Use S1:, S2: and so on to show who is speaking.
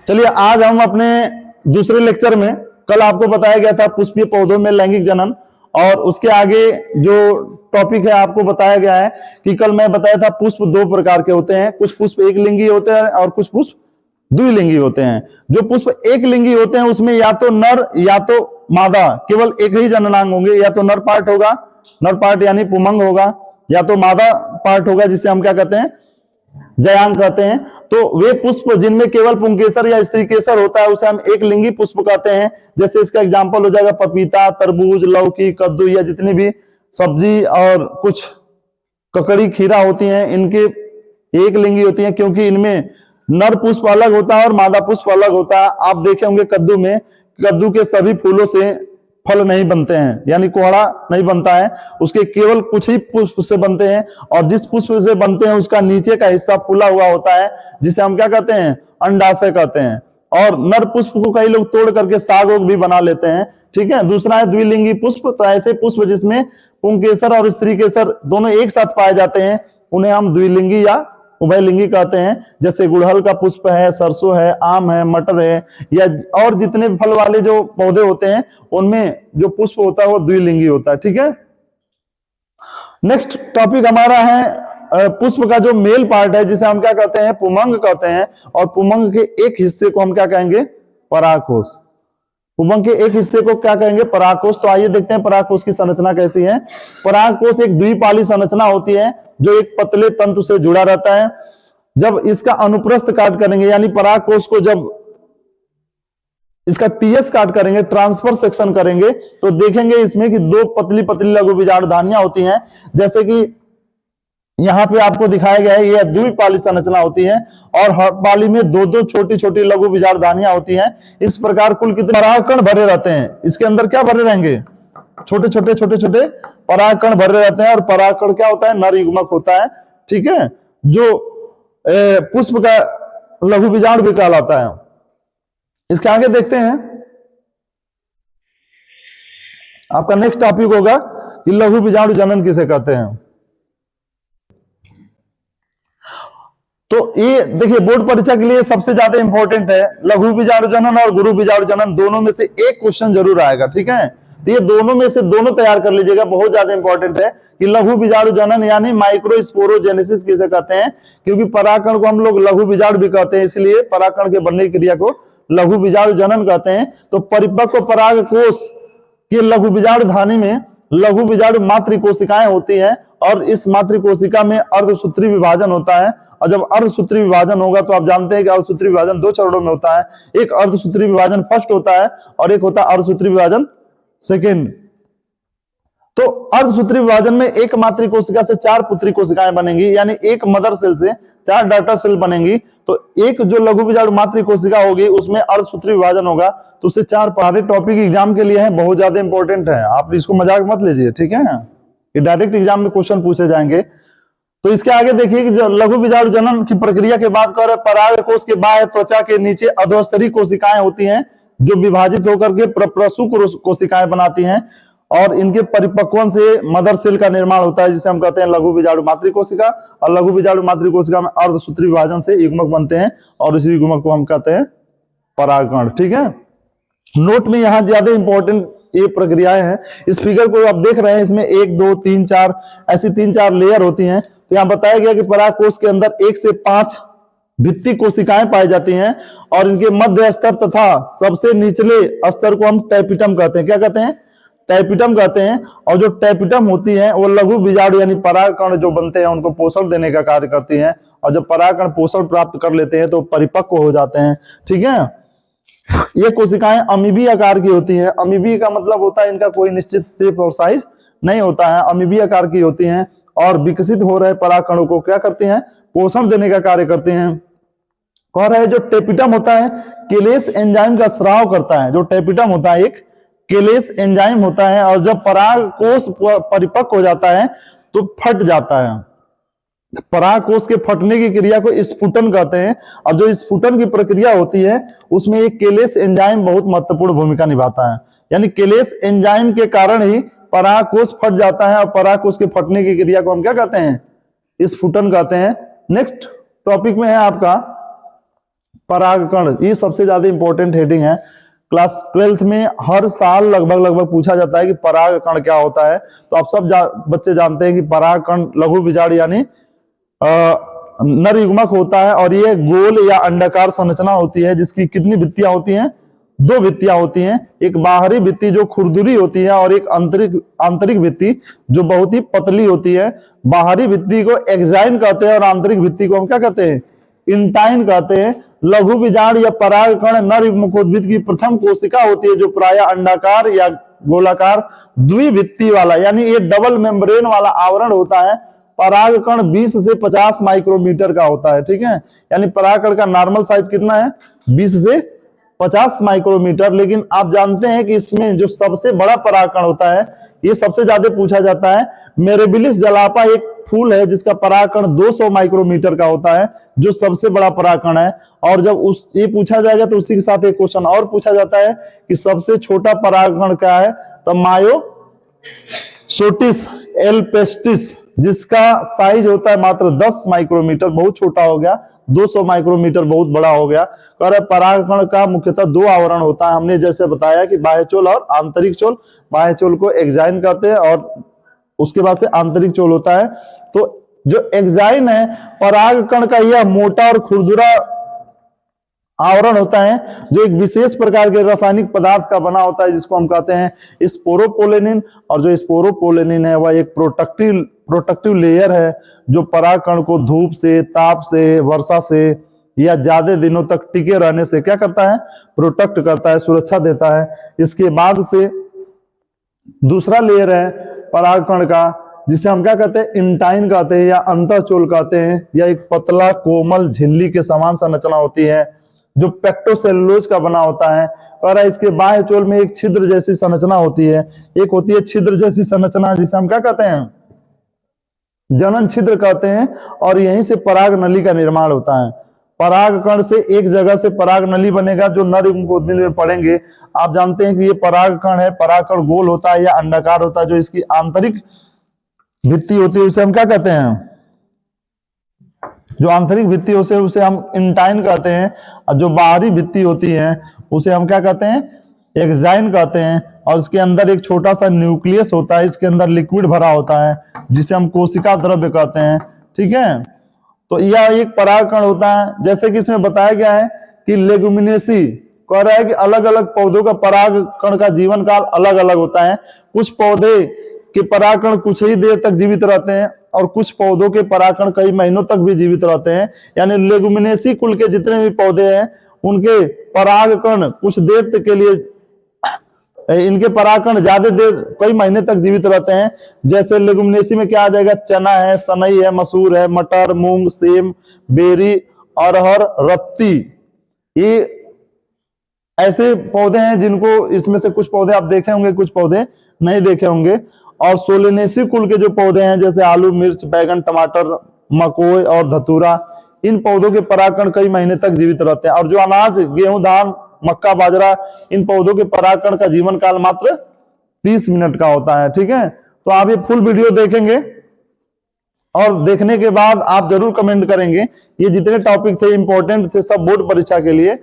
S1: चलिए आज हम अपने दूसरे लेक्चर में, कल आपको बताया गया था पुष्पीय पौधों में लैंगिक जनन, और उसके आगे जो टॉपिक है आपको बताया गया है कि कल मैं बताया था पुष्प दो प्रकार के होते हैं, कुछ पुष्प एक लिंगी होते हैं और कुछ पुष्प द्विलिंगी होते हैं। जो पुष्प एक लिंगी होते हैं उसमें या तो नर या तो मादा केवल एक ही जननांग होंगे, या तो नर पार्ट होगा, नर पार्ट यानी पुमंग होगा, या तो मादा पार्ट होगा जिसे हम क्या कहते हैं, जयांग कहते हैं। तो वे पुष्प जिनमें केवल पुंकेसर या स्त्री केसर होता है उसे हम एक लिंगी पुष्प कहते हैं। जैसे इसका एग्जांपल हो जाएगा पपीता, तरबूज, लौकी, कद्दू, या जितनी भी सब्जी और कुछ ककड़ी, खीरा होती हैं, इनके एक लिंगी होती हैं क्योंकि इनमें नर पुष्प अलग होता है और मादा पुष्प अलग होता है। आप देखे होंगे कद्दू में, कद्दू के सभी फूलों से फल नहीं बनते हैं, यानी कोहड़ा नहीं बनता है, उसके केवल कुछ ही पुष्प से बनते हैं, और जिस पुष्प से बनते हैं उसका नीचे का हिस्सा फूला हुआ होता है जिसे हम क्या कहते हैं, अंडाशय कहते हैं। और नर पुष्प को कई लोग तोड़ करके साग भी बना लेते हैं। ठीक है। दूसरा है द्विलिंगी पुष्प। तो ऐसे पुष्प जिसमें पुंकेसर और स्त्री केसर दोनों एक साथ पाए जाते हैं उन्हें हम द्विलिंगी या उभयलिंगी कहते हैं। जैसे गुड़हल का पुष्प है, सरसों है, आम है, मटर है, या और जितने फल वाले जो पौधे होते हैं उनमें जो पुष्प होता है वो द्विलिंगी होता है। ठीक है। नेक्स्ट टॉपिक हमारा है पुष्प का जो मेल पार्ट है जिसे हम क्या कहते हैं, पुमंग कहते हैं। और पुमंग के एक हिस्से को हम क्या कहेंगे, परागकोश। पुमंग के एक हिस्से को क्या कहेंगे, परागकोश। तो आइए देखते हैं परागकोश की संरचना कैसी है। परागकोश एक द्विपाली संरचना होती है जो एक पतले तंतु से जुड़ा रहता है। जब इसका अनुप्रस्थ काट करेंगे, यानी परागकोश को जब इसका टीएस काट करेंगे, ट्रांसफर सेक्शन करेंगे, तो देखेंगे इसमें कि दो पतली पतली लघु बीजाणु धानियां होती हैं। जैसे कि यहां पे आपको दिखाया गया है, यह द्विपाली संरचना होती है और हर पाली में दो दो छोटी छोटी लघु बीजाणु धानियां होती हैं। इस प्रकार कुल कितने परागकण भरे रहते हैं, इसके अंदर क्या भरे रहेंगे, छोटे छोटे परागकण भरे रहते हैं। और परागकण क्या होता है, नर युग्मक होता है। ठीक है। जो पुष्प का लघु बीजाणु भी कहलाता है। इसके आगे देखते हैं, आपका नेक्स्ट टॉपिक होगा कि लघु बीजाणु जनन किसे कहते हैं। तो ये देखिए बोर्ड परीक्षा के लिए सबसे ज्यादा इंपॉर्टेंट है। लघु बीजाणु जनन और गुरु बीजाणु जनन दोनों में से एक क्वेश्चन जरूर आएगा। ठीक है। तो ये दोनों में से दोनों तैयार कर लीजिएगा, बहुत ज्यादा इंपॉर्टेंट है कि लघु बीजाणु जनन यानी माइक्रोस्पोरोजेनेसिस किसे कहते हैं, क्योंकि परागकण को हम लोग लघु बीजाणु भी कहते हैं, इसलिए परागकण के बनने की क्रिया को लघु बीजाणु जनन कहते हैं। तो परिपक्व परागकोश के लघु बीजाणु धानी में लघु बीजाणु मातृ कोशिकाएं होती हैं, और इस मातृ कोशिका में अर्धसूत्री विभाजन होता है। और जब अर्धसूत्री विभाजन होगा तो आप जानते हैं कि अर्धसूत्री विभाजन दो चरणों में होता है। एक अर्धसूत्री विभाजन फर्स्ट होता है और एक होता है अर्धसूत्री विभाजन सेकेंड। तो अर्धसूत्री विभाजन में एक मातृ कोशिका से चार पुत्री कोशिकाएं बनेंगी, यानी एक मदर सेल से चार डॉटर सेल बनेंगी। तो एक जो लघु बीजाणु मातृ कोशिका होगी उसमें अर्धसूत्री विभाजन होगा, तो उसे चार पहाड़ी टॉपिक एग्जाम के लिए है, बहुत ज्यादा इंपॉर्टेंट है, आप इसको मजाक मत लीजिए। ठीक है। ये डायरेक्ट एग्जाम में क्वेश्चन पूछे जाएंगे। तो इसके आगे देखिए कि जो लघु बीजाणु जनन की प्रक्रिया की बात कर, परागकोश के बाह्य त्वचा के नीचे अधोस्तरी कोशिकाएं होती हैं जो विभाजित होकर के प्रसू कोशिकाएं बनाती हैं, और इनके परिपक्वन से मदर सेल का निर्माण होता है जिसे हम कहते हैं लघु बीजाणु मातृ कोशिका। और लघु बीजाणु मातृ कोशिका में अर्धसूत्री विभाजन से युग्मक बनते हैं और इसी युग्मक को हम कहते हैं परागकण। ठीक है। नोट में यहां ज्यादा इंपॉर्टेंट ये प्रक्रियाएं हैं। इस फिगर को आप देख रहे हैं, इसमें 1 2 3 4 ऐसी 3-4 लेयर होती हैं। तो यहां बताया गया कि परागकोश के अंदर 1 से 5 भित्ति कोशिकाएं पाई जाती हैं, और इनके मध्य स्तर तथा सबसे निचले स्तर को हम टैपिटम कहते हैं। क्या कहते हैं, टैपिटम कहते हैं। और जो टैपिटम होती है वो लघु बीजाणु यानी परागकण जो बनते हैं उनको पोषण देने का कार्य करती हैं, और जब परागकण पोषण प्राप्त कर लेते हैं तो परिपक्व हो जाते हैं। ठीक है। ये कोशिकाएं अमीबी आकार की होती हैं। अमीबी का मतलब होता है इनका कोई निश्चित शेप और साइज नहीं होता है, अमीबी आकार की होती हैं, और विकसित हो रहे परागकणों को क्या करती हैं, पोषण देने का कार्य करते हैं। कह रहे जो टेपिटम होता है केलेस एंजाइम का स्राव करता है। जो टेपिटम होता है एक केलेस एंजाइम होता है, और जब परागकोश परिपक्व हो जाता है तो फट जाता है। परागकोश के फटने की क्रिया को स्फुटन कहते हैं, और जो स्फुटन की प्रक्रिया होती है उसमें एक केलेस एंजाइम बहुत महत्वपूर्ण भूमिका निभाता है। यानी केलेस एंजाइम के कारण ही परागकोश फट जाता है, और परागकोश के फटने की क्रिया को हम क्या कहते हैं, स्फुटन कहते हैं। नेक्स्ट टॉपिक में है आपका परागकण, ये सबसे ज्यादा इंपॉर्टेंट हेडिंग है। क्लास 12th में हर साल लगभग पूछा जाता है कि परागकण क्या होता है। तो आप सब बच्चे जानते हैं कि परागकण लघु बीजाणु यानी नर युग्मक होता है, और ये गोल या अंडाकार संरचना होती है, जिसकी कितनी भित्तियां होती हैं? 2 भित्तियां होती हैं। एक बाहरी भित्ति जो खुरदुरी होती है, और एक आंतरिक भित्ति जो बहुत ही पतली होती है। बाहरी भित्ति को एक्साइन कहते हैं और आंतरिक भित्ति को हम क्या कहते हैं? इंटाइन कहते हैं। लघु बीजाणु या परागकण नर युग्मकोद्भिद की प्रथम कोशिका होती है, जो प्रायः अंडाकार या गोलाकार द्विभित्ति वाला यानी ये डबल मेम्ब्रेन वाला आवरण होता है। परागकण 20 से 50 माइक्रोमीटर का होता है, ठीक है। यानी परागकण का नॉर्मल साइज कितना है? 20 से 50 माइक्रोमीटर। लेकिन आप जानते हैं कि इसमें जो सबसे बड़ा परागकण होता है, ये सबसे ज्यादा पूछा जाता है। मिरेबिलिस जलापा एक फूल है जिसका परागकण 200 माइक्रोमीटर का होता है, जो सबसे बड़ा परागकण है। और जब ये पूछा जाएगा तो उसी के साथ एक क्वेश्चन और पूछा जाता है कि सबसे छोटा परागकण क्या है? तो मायोसोटिस एल्पेस्टिस, जिसका साइज होता है मात्र 10 माइक्रोमीटर, बहुत छोटा हो गया। 200 माइक्रोमीटर बहुत बड़ा हो गया। परागकण का मुख्यतः 2 आवरण होता है, हमने जैसे बताया कि बाह्य चोल और आंतरिक चोल। बाह्य चोल को एक्साइन कहते हैं और उसके बाद से आंतरिक चोल होता है। तो जो एक्साइन है परागकण का, यह मोटा और खुरदुरा आवरण होता है, जो एक विशेष प्रकार के रासायनिक पदार्थ का बना होता है, जिसको हम कहते हैं स्पोरोपोलेनिन। और जो स्पोरोपोलेनिन है वह एक प्रोटेक्टिव लेयर है, जो परागकण को धूप से, ताप से, वर्षा से या ज्यादा दिनों तक टिके रहने से क्या करता है? प्रोटेक्ट करता है, सुरक्षा देता है। इसके बाद से दूसरा लेयर है परागकण का, जिसे हम क्या कहते हैं? इंटाइन कहते हैं या अंतःचोल कहते हैं। यह एक पतला कोमल झिल्ली के समान संरचना होती है, जो पेक्टोसेलुलोज का बना होता है। और इसके बाह्य चोल में एक छिद्र जैसी संरचना होती है। एक होती है छिद्र जैसी संरचना, जिसे हम क्या कहते हैं? जनन छिद्र कहते हैं। और यहीं से पराग नली का निर्माण होता है। परागकण से एक जगह से पराग नली बनेगा, जो नर युग्मकोद्भिद में पढ़ेंगे। आप जानते हैं कि ये परागकण है, परागकण गोल होता है या अंडाकार होता है। जो इसकी आंतरिक भित्ति होती है उसे हम क्या कहते हैं? जो आंतरिक भित्ति होती है उसे हम इंटाइन कहते हैं, और जो बाहरी भित्ति होती है उसे हम क्या कहते हैं? एक्साइन कहते हैं। और इसके अंदर एक छोटा सा न्यूक्लियस होता है, इसके अंदर लिक्विड भरा होता है, जिसे हम कोशिका द्रव्य कहते हैं, ठीक है। तो यह एक परागकण होता है। जैसे कि इसमें बताया गया है कि लेगुमिनेसी कह रहा है कि अलग अलग पौधों का परागकण का जीवन काल अलग अलग होता है। कुछ पौधे के परागकण कुछ ही देर तक जीवित रहते हैं, और कुछ पौधों के परागकण कई महीनों तक भी जीवित रहते हैं। यानी लेगुमिनेसी कुल के जितने भी पौधे हैं उनके परागकण कुछ देर तक के लिए, इनके परागकण ज्यादा देर कई महीने तक जीवित रहते हैं। जैसे लेगुमिनेसी में क्या आ जाएगा? चना है, सनई है, मसूर है, मटर, मूंग, सेम, बेरी, अरहर, रत्ती। ये ऐसे पौधे हैं जिनको, इसमें से कुछ पौधे आप देखे होंगे, कुछ पौधे नहीं देखे होंगे। और सोलेनेसी कुल के जो पौधे हैं, जैसे आलू, मिर्च, बैगन, टमाटर, मकोई और धतूरा, इन पौधों के परागकण कई महीने तक जीवित रहते हैं। और जो अनाज, गेहूं, धान, मक्का, बाजरा, इन पौधों के परागकण का जीवन काल मात्र 30 मिनट का होता है, ठीक है। तो आप ये फुल वीडियो देखेंगे और देखने के बाद आप जरूर कमेंट करेंगे। ये जितने टॉपिक थे इंपॉर्टेंट थे सब बोर्ड परीक्षा के लिए,